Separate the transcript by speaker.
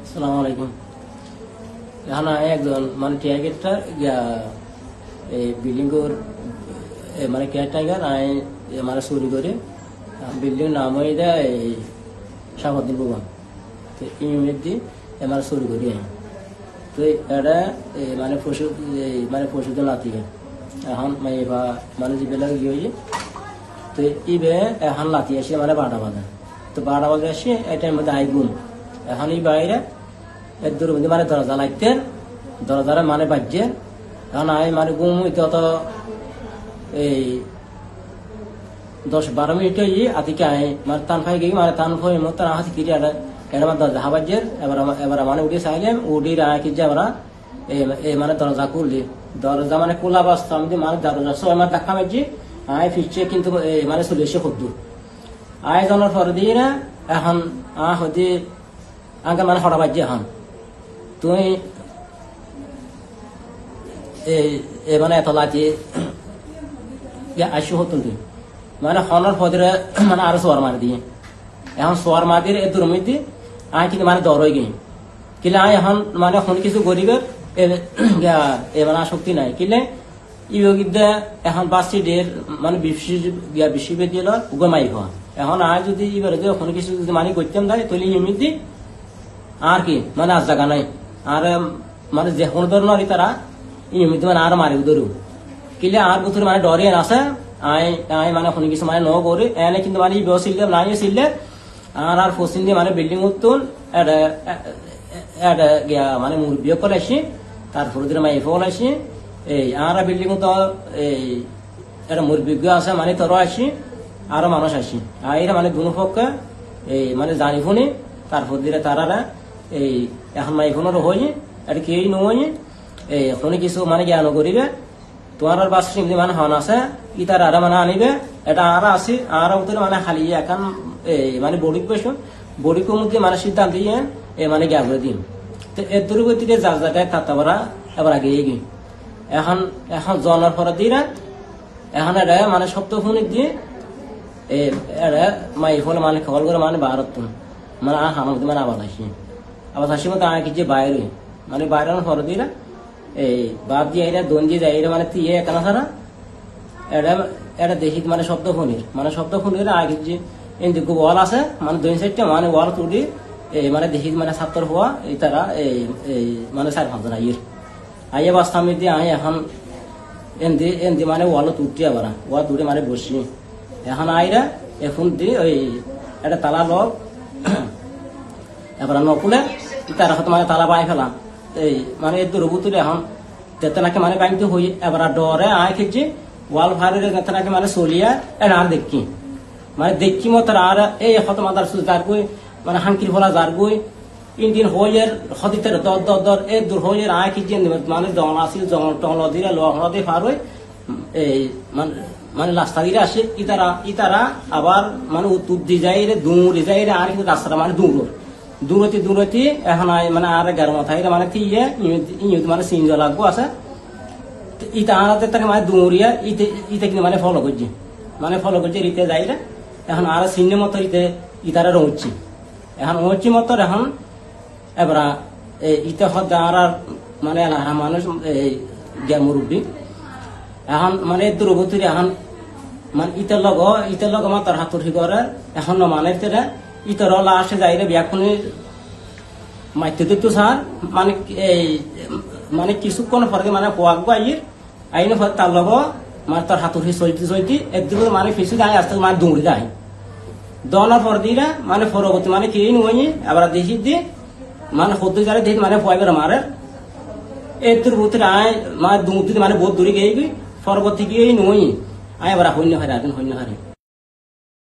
Speaker 1: আসসালামু আলাইকুম। এখন একজন মানে টিয়াগেটটা এই বিল্ডিং মানে কেয়ার টাইগার মানে চুরি করে বিল্ডিং নাম হয়ে দেয় এই শাহাবুদ্দিন বেগম তো ইউনিট দিয়ে মানে চুরি করি তো এটা মানে পশুদের নাতিকে এখন মানে যেবিলাক ইয়ে হয়েছে তো ইবে এখন লাতি আসে মানে 12টা বাজে তো 12টা বাজে আসে এই টাইম মধ্যে গুম এখন এই বাইরে এর দূর মধ্যে মানে দরজা লাগতেন দরজারে মানে বাজছে এখন মানে গুম হইতে অত এই 10-12 মিনিট আতিকে মানে টান ফাই গিয়ে মানে টান ফাই মতো হাতি কিনে এটা মানে দরজা হাবাজের এবার মানে উঠে চাইলেন উঠে কি যে আমরা মানে দরজা খুললি দরজা মানে খোলা বাস্তা আমি মানে দরজা সব আমার দেখা মারছি ফিরছে কিন্তু মানে চলে এসে খুদ্দুর জনের পরে দিয়ে না এখন হতে আগে মানে হঠাৎ বাজছে এখন তুই মানে এত লাচি আসি হতুন তুই মানে হনর ফদরে মানে আরো সোয়ার মারি দিয়ে এখন সোয়ার মারি দিয়ে এত রমি দি কিন্তু মানে দর হয়ে গিয়ে কিলে এখন মানে এখন কিছু গরিবের মানে আসক্তি নাই কিলে ইয়োগিদা এখন বাসি ডের মানে বিশ্ববিদ্যালয় গমাই হওয়া এখন যদি এবারে ওখানে কিছু যদি মানে করতাম দেয় তাহলে ইউনিট দি আর কি মানে আজ জায়গা নাই আর মানে যে কোনো ধরনের তারা ইউনিট মানে আর মারি ধরু কিলে আর বছর মানে ডরে আসে মানে ওখানে কিছু মানে ন করে এনে কিন্তু মানে সিললে নাই সিললে আর পশ্চিম দিয়ে মানে বিল্ডিং উত্তন মানে মুরব্বী করে আসি তারপরে দিনে মাই ফল আসি আর বিল্ডিং তো একটা মুরব্বী আছে মানে তোর আসি আরো মানুষ আসি এরা মানে দুনো পক্ষে মানে জানি ফোনে তারপর দিলে তারা এখন মাই ফোনের হই এটা কেই নয় এখন কিছু মানে জ্ঞান করিবে তোমার বাস মানে হন আছে ইতার আর মানে আনিবে এটা আর আসি আর উত্তরে মানে খালি এখন মানে বড়ি পেশন বড়ির মধ্যে মানে সিদ্ধান্ত দিয়ে মানে জ্ঞান করে দিন তো এর দূরগতিতে যার জায়গায় তাতাবরা এবার আগে এগিয়ে এখন জনার পরে দিয়ে এখন এটা মানে শব্দ ফোনে দিয়ে এটা মাই ফলে মানে খবর করে মানে ভারত মানে হামার মানে আবার আসি মতো আগে যে বাইরে মানে বাইরে পরে দিয়ে বাপ দিয়ে এরা দন দিয়ে যায় এরা মানে তিয়ে একানা ছাড়া এটা দেখি মানে শব্দ ফোনের আগে যে এমনি ওয়াল আছে মানে 2 সাইডটা মানে ওয়াল তুলি মানে দেখি মানে ছাত্র হওয়া তারা মানে 4-5 জন আইয়ে বাস্তা আমি দিয়ে এখন এমনি মানে ওয়াল তুলতে আবার ওয়াল তুলে মানে বসি এখন আইরা এখন দিয়ে ওই একটা তালা লগ এবার নকুলে তারা হয়তো মানে তালা বাই ফেলাম মানে এর দূরবর্তী এখন তেতনাকে মানে বাইতে হই এবার ডরে খেয়েছি ওয়াল ভারের তেতনাকে মানে চলিয়া আর দেখি মানে দেখি মতো আর হত মাদার যার গই মানে হাঙ্কির ফলা যার গই ইন্ডিয়ান হইয়ের হদিতের দর এর দূর হইয়ের খেয়েছি মানে জন আসি জন টল দিয়ে লহড়া পার হই মানে রাস্তা দিয়ে আসে ইতারা আবার মানে উত্তর দিয়ে যাই রে দূরে যাই রে আর কিন্তু রাস্তাটা মানে দূরতি এখন মানে আর 11 মাথায় মানে থিয়ে মানে চিনজ লাগবো আছে ইটা আনাতে তাকে মানে দৌড়িয়া ইতে কিন্তু মানে ফলো করছে ইতে যাই রে এখন আর চিহ্ন মতো ইতারা রঙছি এখন রঙছি মতো এখন এবার ইতে হদ আর মানে মানুষ মুরব্বী এখন মানে দূরবর্তী এখন মানে ইতের লগ আমার তার হাতুর করে এখন মানে ইতর লাস্টে যাই রে ব্যাকুনির মাইতে দিত স্যার মানে মানে কিছুক্ষণ পরে মানে কোয়াক আইন তার লগ মানে তার হাতুড়ি চলতে একদিকে মানে ফিসু যায় আসতে মানে দৌড়ি যায় দনার পর দিয়ে মানে পরবর্তী মানে কে নই আবার দেখি দিয়ে মানে হতে যারে দেখি মানে পয়বার মারে এর ভিতরে মানে দৌড় মানে বহুত দূরে গিয়ে পরবর্তী গিয়ে নই আবার হইন্য হারে